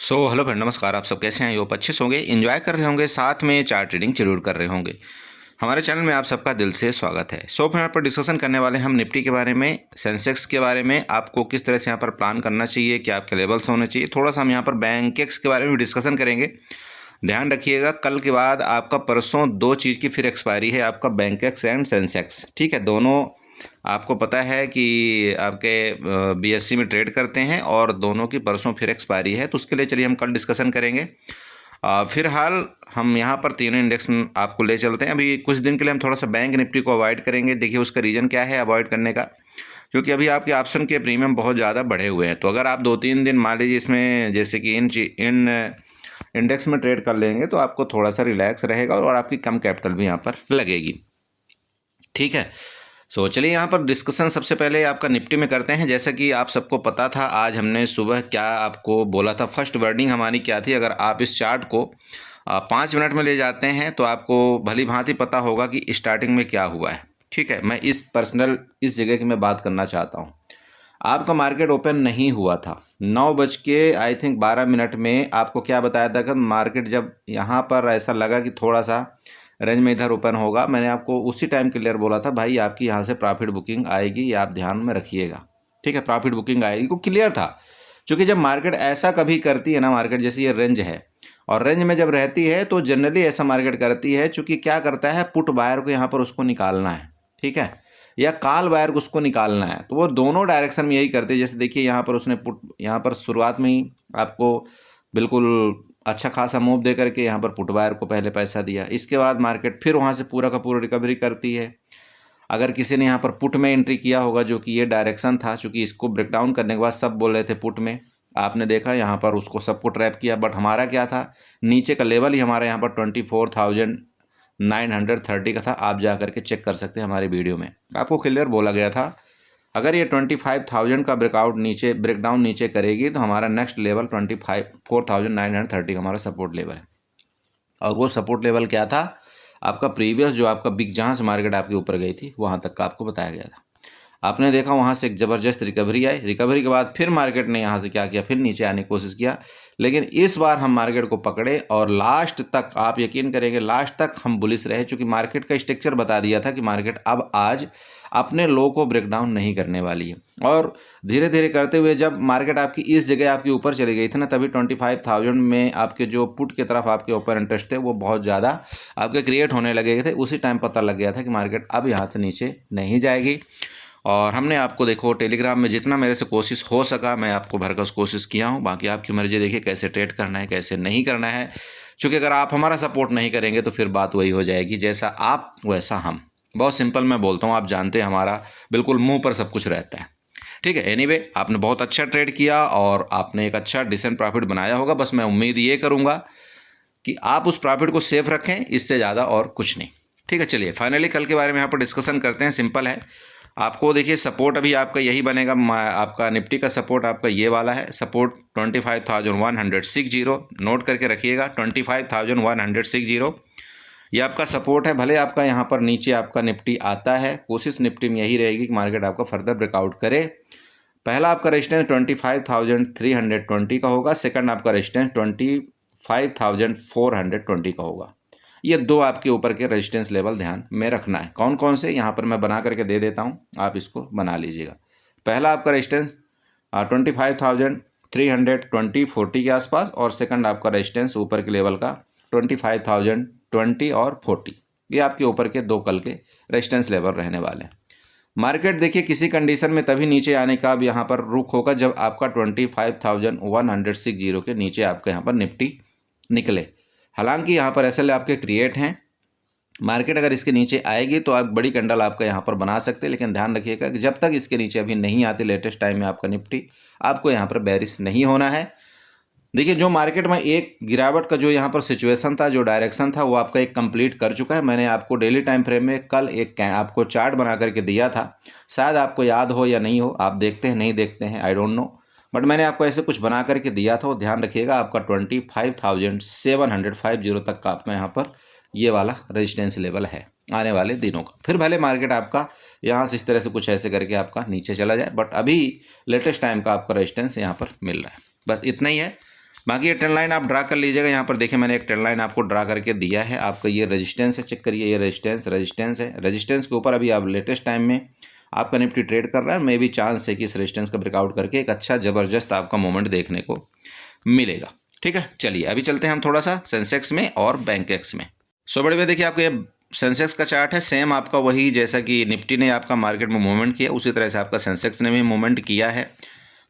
Hello friend, नमस्कार। आप सब कैसे हैं? अच्छे से होंगे, एंजॉय कर रहे होंगे, साथ में चार्ट ट्रेडिंग जरूर कर रहे होंगे। हमारे चैनल में आप सबका दिल से स्वागत है। फ्रेंड, यहाँ पर डिस्कशन करने वाले हम निफ्टी के बारे में, सेंसेक्स के बारे में, आपको किस तरह से यहाँ पर प्लान करना चाहिए, क्या आपके लेवल्स होने चाहिए। थोड़ा सा हम यहाँ पर बैंकेक्स के बारे में डिस्कशन करेंगे। ध्यान रखिएगा, कल के बाद आपका परसों दो चीज़ की फिर एक्सपायरी है, आपका बैंकेक्स एंड सेंसेक्स। ठीक है, दोनों आपको पता है कि आपके बीएससी में ट्रेड करते हैं और दोनों की परसों फिर एक्सपायरी है, तो उसके लिए चलिए हम कल डिस्कशन करेंगे। फिलहाल हम यहाँ पर तीनों इंडेक्स में आपको ले चलते हैं। अभी कुछ दिन के लिए हम थोड़ा सा बैंक निफ्टी को अवॉइड करेंगे। देखिए उसका रीज़न क्या है अवॉइड करने का, क्योंकि अभी आपके ऑप्शन के प्रीमियम बहुत ज़्यादा बढ़े हुए हैं। तो अगर आप 2-3 दिन मान लीजिए इसमें जैसे कि इन इंडेक्स में ट्रेड कर लेंगे तो आपको थोड़ा सा रिलैक्स रहेगा और आपकी कम कैपिटल भी यहाँ पर लगेगी। ठीक है, चलिए यहाँ पर डिस्कशन सबसे पहले आपका निफ्टी में करते हैं। जैसा कि आप सबको पता था, आज हमने सुबह क्या आपको बोला था, फर्स्ट वर्डिंग हमारी क्या थी। अगर आप इस चार्ट को 5 मिनट में ले जाते हैं तो आपको भली भांति पता होगा कि स्टार्टिंग में क्या हुआ है। ठीक है, मैं इस जगह की मैं बात करना चाहता हूँ। आपका मार्केट ओपन नहीं हुआ था, 9:12 में आपको क्या बताया था कि मार्केट जब यहाँ पर ऐसा लगा कि थोड़ा सा रेंज में इधर ओपन होगा, मैंने आपको उसी टाइम क्लियर बोला था भाई आपकी यहाँ से प्रॉफिट बुकिंग आएगी, ये आप ध्यान में रखिएगा। ठीक है, प्रॉफिट बुकिंग आएगी, को क्लियर था। क्योंकि जब मार्केट ऐसा कभी करती है ना, मार्केट जैसे ये रेंज है और रेंज में जब रहती है तो जनरली ऐसा मार्केट करती है, चूँकि क्या करता है, पुट बायर को यहाँ पर उसको निकालना है। ठीक है, या कॉल बायर को उसको निकालना है, तो वो दोनों डायरेक्शन में यही करते हैं। जैसे देखिए यहाँ पर उसने पुट, यहाँ पर शुरुआत में ही आपको बिल्कुल अच्छा खासा मूव दे करके यहाँ पर पुट बायर को पहले पैसा दिया। इसके बाद मार्केट फिर वहाँ से पूरा का पूरा रिकवरी करती है। अगर किसी ने यहाँ पर पुट में एंट्री किया होगा, जो कि ये डायरेक्शन था, चूँकि इसको ब्रेक डाउन करने के बाद सब बोल रहे थे पुट में, आपने देखा यहाँ पर उसको सबको ट्रैप किया। बट हमारा क्या था, नीचे का लेवल ही हमारा यहाँ पर 24,930 का था। आप जा करके चेक कर सकते हैं हमारे वीडियो में, आपको क्लियर बोला गया था अगर ये 25,000 का ब्रेकडाउन नीचे करेगी तो हमारा नेक्स्ट लेवल 4,930 का हमारा सपोर्ट लेवल है। और वो सपोर्ट लेवल क्या था, आपका प्रीवियस जो आपका बिग, जहाँ से मार्केट आपके ऊपर गई थी वहाँ तक का आपको बताया गया था। आपने देखा वहाँ से एक ज़बरदस्त रिकवरी आई। रिकवरी के बाद फिर मार्केट ने यहाँ से क्या किया, फिर नीचे आने की कोशिश किया। लेकिन इस बार हम मार्केट को पकड़े और लास्ट तक, आप यकीन करेंगे, लास्ट तक हम बुलिश रहे। चूँकि मार्केट का स्ट्रक्चर बता दिया था कि मार्केट अब आज अपने लो को ब्रेक डाउन नहीं करने वाली है। और धीरे धीरे करते हुए जब मार्केट आपकी इस जगह आपकी ऊपर चली गई थी ना, तभी 25,000 में आपके जो पुट की तरफ आपके ओपन इंटरेस्ट थे वो बहुत ज़्यादा आपके क्रिएट होने लगे थे। उसी टाइम पता लग गया था कि मार्केट अब यहाँ से नीचे नहीं जाएगी। और हमने आपको देखो टेलीग्राम में जितना मेरे से कोशिश हो सका मैं आपको भरकस कोशिश किया हूँ। बाकी आपकी मर्जी, देखिए कैसे ट्रेड करना है कैसे नहीं करना है। क्योंकि अगर आप हमारा सपोर्ट नहीं करेंगे तो फिर बात वही हो जाएगी, जैसा आप वैसा हम। बहुत सिंपल मैं बोलता हूँ, आप जानते हैं हमारा बिल्कुल मुंह पर सब कुछ रहता है। ठीक है, एनीवे आपने बहुत अच्छा ट्रेड किया और आपने एक अच्छा डिसेंट प्रॉफिट बनाया होगा। बस मैं उम्मीद ये करूँगा कि आप उस प्रॉफिट को सेफ रखें, इससे ज़्यादा और कुछ नहीं। ठीक है, चलिए फाइनली कल के बारे में यहाँ पर डिस्कशन करते हैं। सिंपल है, आपको देखिए सपोर्ट अभी आपका यही बनेगा। आपका निफ्टी का सपोर्ट आपका ये वाला है, सपोर्ट 25,160। नोट करके रखिएगा, 25,160 ये आपका सपोर्ट है। भले आपका यहाँ पर नीचे आपका निफ्टी आता है, कोशिश निफ्टी में यही रहेगी कि मार्केट आपका फर्दर ब्रेकआउट करे। पहला आपका रेजिस्टेंस 25,320 का होगा, सेकंड आपका रेजिस्टेंस 25,420 का होगा। ये दो आपके ऊपर के रेजिस्टेंस लेवल ध्यान में रखना है। कौन कौन से, यहाँ पर मैं बना करके दे देता हूँ, आप इसको बना लीजिएगा। पहला आपका रेजिस्टेंस 25,320-40 के आसपास, और सेकंड आपका रेजिस्टेंस ऊपर के लेवल का 25,020 और 40। ये आपके ऊपर के दो कल के रेजिस्टेंस लेवल रहने वाले हैं। मार्केट देखिए किसी कंडीशन में तभी नीचे आने का अब यहाँ पर रुख होगा जब आपका 25,160 के नीचे आपका यहाँ पर निफ्टी निकले। हालांकि यहाँ पर एसएल आपके क्रिएट हैं, मार्केट अगर इसके नीचे आएगी तो आप बड़ी कैंडल आपका यहाँ पर बना सकते हैं। लेकिन ध्यान रखिएगा कि जब तक इसके नीचे अभी नहीं आती लेटेस्ट टाइम में आपका निफ्टी, आपको यहाँ पर बेरिश नहीं होना है। देखिए जो मार्केट में एक गिरावट का जो यहाँ पर सिचुएशन था, जो डायरेक्शन था, वो आपका एक कंप्लीट कर चुका है। मैंने आपको डेली टाइम फ्रेम में कल एक आपको चार्ट बना करके दिया था, शायद आपको याद हो या नहीं हो, आप देखते हैं नहीं देखते हैं आई डोंट नो, बट मैंने आपको ऐसे कुछ बना करके दिया था। वो ध्यान रखिएगा, आपका 25,750 तक का आपका यहाँ पर ये वाला रेजिस्टेंस लेवल है आने वाले दिनों का। फिर भले मार्केट आपका यहाँ से इस तरह से कुछ ऐसे करके आपका नीचे चला जाए, बट अभी लेटेस्ट टाइम का आपका रेजिस्टेंस यहाँ पर मिल रहा है। बस इतना ही है। बाकी ये ट्रेंड लाइन आप ड्रा कर लीजिएगा। यहाँ पर देखिए मैंने एक ट्रेंड लाइन आपको ड्रा करके दिया है। आपका ये रेजिस्टेंस है, चेक करिए, ये रेजिस्टेंस है। रेजिस्टेंस के ऊपर अभी आप लेटेस्ट टाइम में आपका निफ्टी ट्रेड कर रहा है। मे भी चांस है कि इस रेजिस्टेंस का ब्रेकआउट करके एक अच्छा ज़बरदस्त आपका मोमेंट देखने को मिलेगा। ठीक है, चलिए अभी चलते हैं हम थोड़ा सा सेंसेक्स में और बैंकेक्स में। सो बड़े भाई देखिए आपको ये सेंसेक्स का चार्ट है, सेम आपका वही जैसा कि निफ्टी ने आपका मार्केट में मूवमेंट किया उसी तरह से आपका सेंसेक्स ने भी मूवमेंट किया है।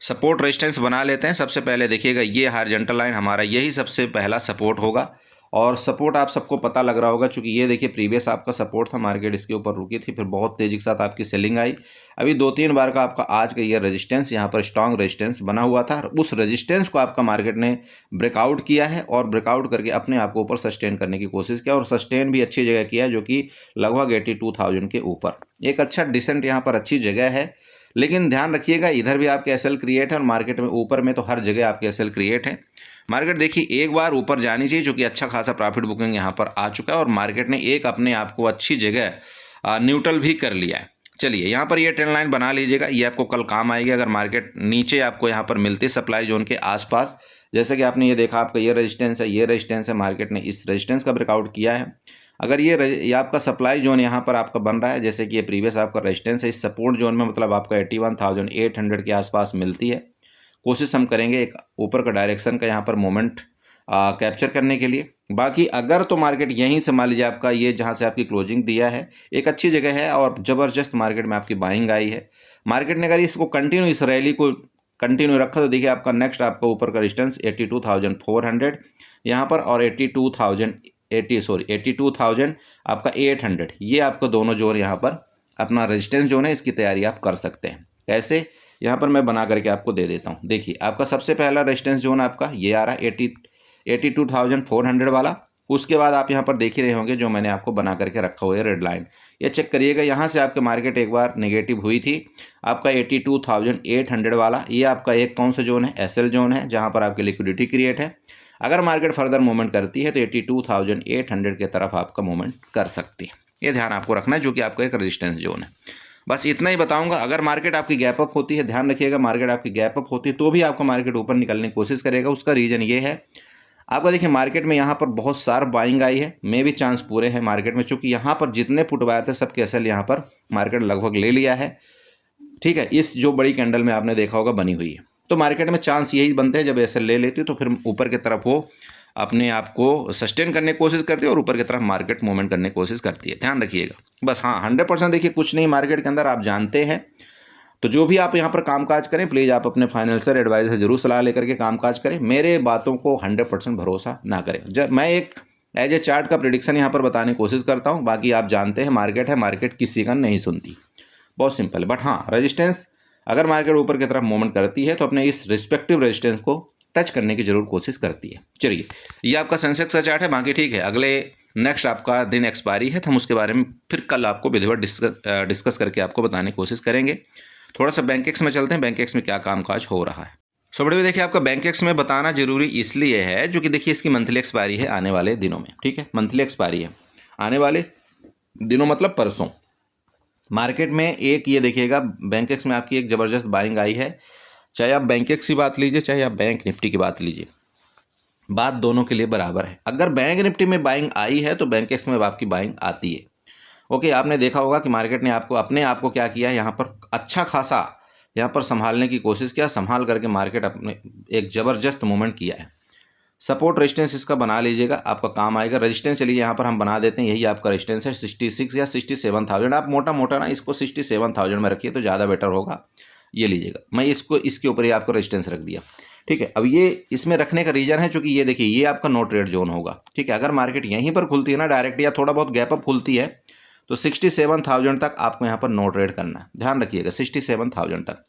सपोर्ट रेजिस्टेंस बना लेते हैं। सबसे पहले देखिएगा ये हॉरिजॉन्टल लाइन हमारा यही सबसे पहला सपोर्ट होगा, और सपोर्ट आप सबको पता लग रहा होगा क्योंकि ये देखिए प्रीवियस आपका सपोर्ट था, मार्केट इसके ऊपर रुकी थी, फिर बहुत तेज़ी के साथ आपकी सेलिंग आई। अभी 2-3 बार का आपका आज का ये रेजिस्टेंस यहाँ पर स्ट्रॉन्ग रेजिस्टेंस बना हुआ था, उस रेजिस्टेंस को आपका मार्केट ने ब्रेकआउट किया है और ब्रेकआउट करके अपने आप को ऊपर सस्टेन करने की कोशिश किया, और सस्टेन भी अच्छी जगह किया जो कि लगभग 82,000 के ऊपर। एक अच्छा डिसेंट यहाँ पर अच्छी जगह है, लेकिन ध्यान रखिएगा इधर भी आपके एसएल क्रिएट है और मार्केट में ऊपर में तो हर जगह आपके एसएल क्रिएट है। मार्केट देखिए एक बार ऊपर जानी चाहिए, जो कि अच्छा खासा प्रॉफिट बुकिंग यहाँ पर आ चुका है और मार्केट ने एक अपने आप को अच्छी जगह न्यूट्रल भी कर लिया है। चलिए यहाँ पर ये ट्रेंड लाइन बना लीजिएगा, ये आपको कल काम आएगी अगर मार्केट नीचे आपको यहाँ पर मिलती सप्लाई जोन के आसपास। जैसे कि आपने ये देखा आपका ये रेजिस्टेंस है, मार्केट ने इस रेजिस्टेंस का ब्रेकआउट किया है। अगर ये आपका सप्लाई जोन यहाँ पर आपका बन रहा है, जैसे कि ये प्रीवियस आपका रेजिस्टेंस है, इस सपोर्ट जोन में मतलब आपका 81,800 के आसपास मिलती है। कोशिश हम करेंगे एक ऊपर का डायरेक्शन का यहाँ पर मोमेंट कैप्चर करने के लिए। बाकी अगर तो मार्केट यहीं से मान लीजिए आपका ये जहाँ से आपकी क्लोजिंग दिया है एक अच्छी जगह है और ज़बरदस्त मार्केट में आपकी बाइंग आई है। मार्केट ने अगर इसको कंटिन्यू इस रैली को कंटिन्यू रखा तो देखिए आपका नेक्स्ट आपका ऊपर का रेजिस्टेंस 82,400 यहाँ पर और 82,000 आपका 800, ये आपको दोनों जोन यहाँ पर अपना रेजिस्टेंस जोन है, इसकी तैयारी आप कर सकते हैं। कैसे, यहाँ पर मैं बना करके आपको दे देता हूँ। देखिए आपका सबसे पहला रेजिस्टेंस जोन आपका ये आ रहा है 82,400 वाला। उसके बाद आप यहाँ पर देख ही रहे होंगे जो मैंने आपको बना करके रखा हुआ है रेड लाइन, ये चेक करिएगा। यहाँ से आपके मार्केट एक बार नेगेटिव हुई थी, आपका 82,800 वाला, ये आपका एक कौन सा जोन है, एसएल जोन है, जहाँ पर आपकी लिक्विडिटी क्रिएट है। अगर मार्केट फर्दर मूवमेंट करती है तो 82,800 की तरफ आपका मूवमेंट कर सकती है, ये ध्यान आपको रखना है, जो कि आपका एक रेजिस्टेंस जोन है। बस इतना ही बताऊंगा। अगर मार्केट आपकी गैप अप होती है, ध्यान रखिएगा मार्केट आपकी गैप अप होती है तो भी आपका मार्केट ऊपर निकलने की कोशिश करेगा। उसका रीज़न ये है आपका देखिए मार्केट में यहाँ पर बहुत सार बाइंग आई है, मे भी चांस पूरे हैं मार्केट में, चूँकि यहाँ पर जितने पुट बायर थे सबके एसएल यहाँ पर मार्केट लगभग ले लिया है। ठीक है, इस जो बड़ी कैंडल में आपने देखा होगा बनी हुई है, तो मार्केट में चांस यही बनते हैं जब एसएल ले लेती है तो फिर ऊपर की तरफ वो अपने आप को सस्टेन करने की कोशिश करती है और ऊपर की तरफ मार्केट मूवमेंट करने की कोशिश करती है, ध्यान रखिएगा। बस हाँ 100% देखिए कुछ नहीं मार्केट के अंदर आप जानते हैं, तो जो भी आप यहाँ पर कामकाज करें प्लीज़ आप अपने फाइनेंशियल एडवाइजर से जरूर सलाह लेकर के कामकाज करें, मेरे बातों को 100% भरोसा ना करें। जब मैं एक एज ए चार्ट का प्रेडिक्शन यहाँ पर बताने की कोशिश करता हूँ, बाकी आप जानते हैं मार्केट है, मार्केट किसी का नहीं सुनती, बहुत सिंपल है। बट हाँ रेजिस्टेंस अगर मार्केट ऊपर की तरफ मूवमेंट करती है तो अपने इस रिस्पेक्टिव रेजिस्टेंस को टच करने की जरूर कोशिश करती है। चलिए ये आपका सेंसेक्स का चार्ट है, बाकी ठीक है, अगले नेक्स्ट आपका दिन एक्सपायरी है तो हम उसके बारे में फिर कल आपको विधिवत डिस्कस करके आपको बताने की कोशिश करेंगे। थोड़ा सा बैंकेक्स में चलते हैं, बैंकेक्स में क्या कामकाज हो रहा है। सो बड़े देखिए आपका बैंकेक्स में बताना जरूरी इसलिए है जो कि देखिए इसकी मंथली एक्सपायरी है आने वाले दिनों में। ठीक है, मंथली एक्सपायरी है आने वाले दिनों मतलब परसों। मार्केट में एक ये देखिएगा बैंकेक्स में आपकी एक ज़बरदस्त बाइंग आई है, चाहे आप बैंकेक्स की बात लीजिए चाहे आप बैंक निफ्टी की बात लीजिए, बात दोनों के लिए बराबर है। अगर बैंक निफ्टी में बाइंग आई है तो बैंकेक्स में आपकी बाइंग आती है। ओके, आपने देखा होगा कि मार्केट ने आपको अपने आप को क्या किया है, यहाँ पर अच्छा खासा यहाँ पर संभालने की कोशिश किया, संभाल करके मार्केट अपने एक ज़बरदस्त मूवमेंट किया है। सपोर्ट रेजिस्टेंस इसका बना लीजिएगा, आपका काम आएगा। रेजिस्टेंस चलिए यहाँ पर हम बना देते हैं, यही आपका रेजिस्टेंस है 66 या 67,000। आप मोटा मोटा ना इसको 67,000 में रखिए तो ज़्यादा बेटर होगा। ये लीजिएगा, मैं इसको इसके ऊपर ही आपको रेजिस्टेंस रख दिया। ठीक है, अब ये इसमें रखने का रीज़न है क्योंकि ये देखिए ये आपका नो ट्रेड जोन होगा। ठीक है, अगर मार्केट यहीं पर खुलती है ना डायरेक्ट या थोड़ा बहुत गैप अप खुलती है तो 67,000 तक आपको यहाँ पर नो ट्रेड करना है, ध्यान रखिएगा 67,000 तक।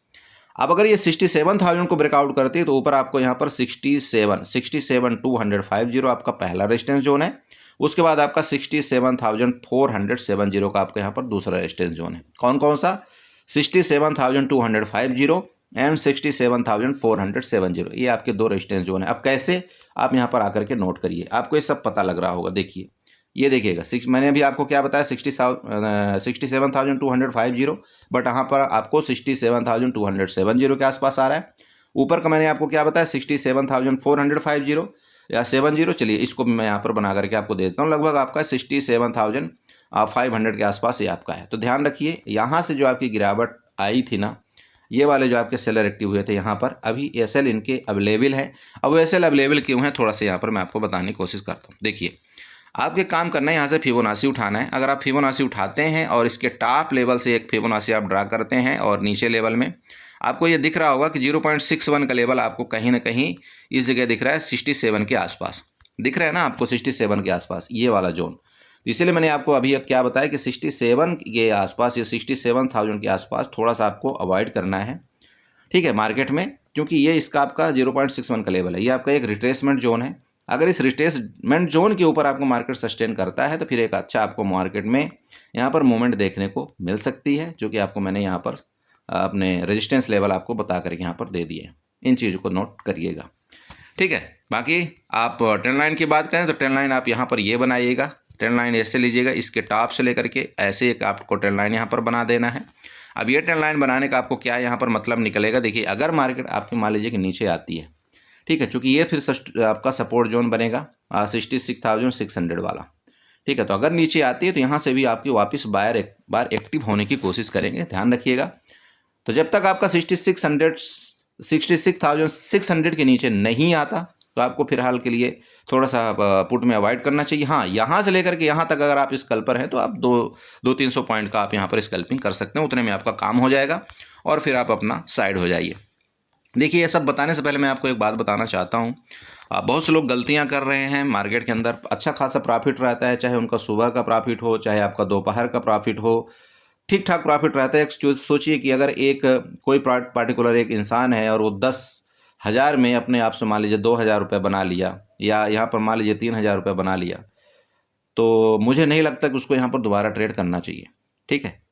अब अगर ये 67,000 को ब्रेकआउट करती है तो ऊपर आपको यहाँ पर 67,250 आपका पहला रेजिस्टेंस जोन है। उसके बाद आपका 67,470 का आपका यहाँ पर दूसरा रेजिस्टेंस जोन है। कौन कौन सा, 67,250 एंड 67,470, ये आपके दो रेजिस्टेंस जोन है। अब कैसे, आप यहाँ पर आकर के नोट करिए, आपको ये सब पता लग रहा होगा। देखिए ये देखिएगा मैंने अभी आपको क्या बताया 67,250, बट यहाँ पर आपको 67,270 के आसपास आ रहा है। ऊपर का मैंने आपको क्या बताया 67,450 या 70, चलिए इसको भी मैं यहाँ पर बना करके आपको दे देता हूँ। लगभग आपका 67,500 के आसपास ये आपका है। तो ध्यान रखिए यहाँ से जो आपकी गिरावट आई थी ना, ये वाले जो आपके सेलर एक्टिव हुए थे यहाँ पर, अभी एसएल इनके अवेलेबल है। अब वो एसएल अवेलेबल क्यों है थोड़ा सा यहाँ पर मैं आपको बताने की कोशिश करता हूँ। देखिए आपके काम करना है, यहाँ से फिबोनाची उठाना है। अगर आप फिबोनाची उठाते हैं और इसके टॉप लेवल से एक फिबोनाची आप ड्रा करते हैं और नीचे लेवल में आपको ये दिख रहा होगा कि 0.61 का लेवल आपको कहीं ना कहीं इस जगह दिख रहा है 67 के आसपास, दिख रहा है ना आपको 67 के आसपास ये वाला जोन। इसलिए मैंने आपको अभी क्या बताया कि 67 के आसपास या 67,000 के आसपास थोड़ा सा आपको अवॉइड करना है, ठीक है, मार्केट में, क्योंकि ये इसका आपका 0.61 का लेवल है। ये आपका एक रिट्रेसमेंट जोन है। अगर इस रिट्रेसमेंट जोन के ऊपर आपको मार्केट सस्टेन करता है तो फिर एक अच्छा आपको मार्केट में यहाँ पर मूवमेंट देखने को मिल सकती है, जो कि आपको मैंने यहाँ पर अपने रेजिस्टेंस लेवल आपको बता करके यहाँ पर दे दिए। इन चीज़ों को नोट करिएगा, ठीक है। बाकी आप ट्रेंड लाइन की बात करें तो ट्रेंड लाइन आप यहाँ पर ये बनाइएगा, ट्रेंड लाइन ऐसे लीजिएगा, इसके टॉप से लेकर के ऐसे एक आपको ट्रेंड लाइन यहाँ पर बना देना है। अब ये ट्रेंड लाइन बनाने का आपको क्या यहाँ पर मतलब निकलेगा, देखिए अगर मार्केट आपकी मान लीजिए कि नीचे आती है, ठीक है, चूँकि ये फिर आपका सपोर्ट जोन बनेगा 66,600 वाला, ठीक है। तो अगर नीचे आती है तो यहाँ से भी आपकी वापस बायर एक बार एक्टिव होने की कोशिश करेंगे, ध्यान रखिएगा। तो जब तक आपका 66,600 के नीचे नहीं आता तो आपको फिलहाल के लिए थोड़ा सा पुट में अवॉइड करना चाहिए। हाँ, यहाँ से लेकर के यहाँ तक अगर आप स्कल्पर हैं तो आप 200-300 पॉइंट का आप यहाँ पर स्कल्पिंग कर सकते हैं, उतने में आपका काम हो जाएगा और फिर आप अपना साइड हो जाइए। देखिए ये सब बताने से पहले मैं आपको एक बात बताना चाहता हूँ। बहुत से लोग गलतियाँ कर रहे हैं मार्केट के अंदर। अच्छा खासा प्रॉफिट रहता है, चाहे उनका सुबह का प्रॉफिट हो चाहे आपका दोपहर का प्रॉफिट हो, ठीक ठाक प्रॉफिट रहता है। सोचिए कि अगर एक कोई पार्टिकुलर एक इंसान है और वो 10,000 में अपने आप से मान लीजिए 2,000 रुपये बना लिया या यहाँ पर मान लीजिए 3,000 रुपये बना लिया, तो मुझे नहीं लगता कि उसको यहाँ पर दोबारा ट्रेड करना चाहिए, ठीक है।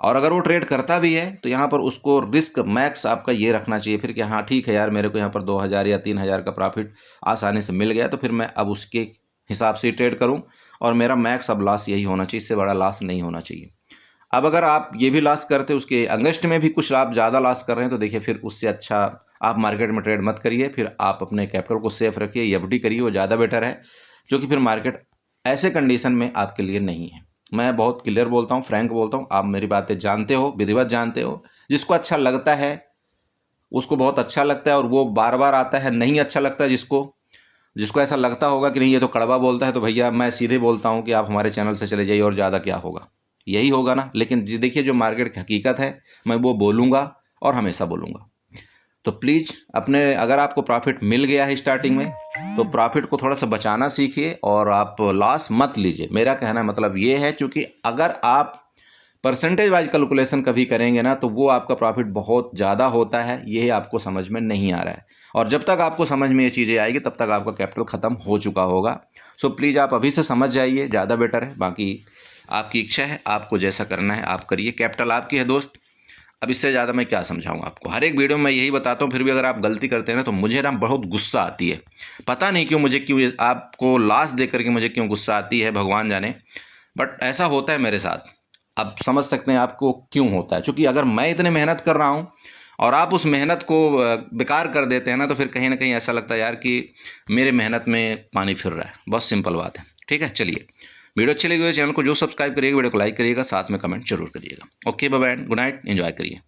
और अगर वो ट्रेड करता भी है तो यहाँ पर उसको रिस्क मैक्स आपका ये रखना चाहिए फिर कि हाँ ठीक है यार, मेरे को यहाँ पर 2,000 या 3,000 का प्रॉफिट आसानी से मिल गया, तो फिर मैं अब उसके हिसाब से ट्रेड करूँ और मेरा मैक्स अब लॉस यही होना चाहिए, इससे बड़ा लॉस नहीं होना चाहिए। अब अगर आप ये भी लॉस करते उसके अगेंस्ट में भी कुछ आप ज़्यादा लॉस कर रहे हैं तो देखिए फिर उससे अच्छा आप मार्केट में ट्रेड मत करिए, फिर आप अपने कैपिटल को सेफ रखिए, एफडी करिए, वो ज़्यादा बेटर है, जो कि फिर मार्केट ऐसे कंडीशन में आपके लिए नहीं है। मैं बहुत क्लियर बोलता हूँ, फ्रैंक बोलता हूँ, आप मेरी बातें जानते हो, विधिवत जानते हो। जिसको अच्छा लगता है उसको बहुत अच्छा लगता है और वो बार बार आता है, नहीं अच्छा लगता जिसको ऐसा लगता होगा कि नहीं ये तो कड़वा बोलता है, तो भैया मैं सीधे बोलता हूँ कि आप हमारे चैनल से चले जाइए और ज़्यादा क्या होगा, यही होगा ना। लेकिन देखिए जो मार्केट की हकीकत है मैं वो बोलूँगा और हमेशा बोलूँगा। तो प्लीज़ अपने अगर आपको प्रॉफिट मिल गया है स्टार्टिंग में तो प्रॉफिट को थोड़ा सा बचाना सीखिए और आप लॉस मत लीजिए। मेरा कहना मतलब ये है, क्योंकि अगर आप परसेंटेज वाइज कैलकुलेशन कभी करेंगे ना तो वो आपका प्रॉफिट बहुत ज़्यादा होता है, ये आपको समझ में नहीं आ रहा है। और जब तक आपको समझ में ये चीज़ें आएगी तब तक आपका कैपिटल ख़त्म हो चुका होगा। सो प्लीज़ आप अभी से समझ जाइए, ज़्यादा बेटर है। बाकी आपकी इच्छा है, आपको जैसा करना है आप करिए, कैपिटल आपकी है दोस्त। अब इससे ज़्यादा मैं क्या समझाऊँ आपको, हर एक वीडियो में यही बताता हूँ, फिर भी अगर आप गलती करते हैं ना तो मुझे ना बहुत गुस्सा आती है। पता नहीं क्यों, मुझे क्यों आपको लॉस देख करके मुझे क्यों गुस्सा आती है, भगवान जाने, बट ऐसा होता है मेरे साथ। अब समझ सकते हैं आपको क्यों होता है, क्योंकि अगर मैं इतने मेहनत कर रहा हूँ और आप उस मेहनत को बेकार कर देते हैं ना तो फिर कहीं ना कहीं ऐसा लगता है यार कि मेरे मेहनत में पानी फिर रहा है। बहुत सिंपल बात है, ठीक है। चलिए वीडियो अच्छी लगी हो चैनल को जो सब्सक्राइब करिएगा, वीडियो को लाइक करिएगा, साथ में कमेंट जरूर करिएगा। Okay bye bye, good night, enjoy करिए।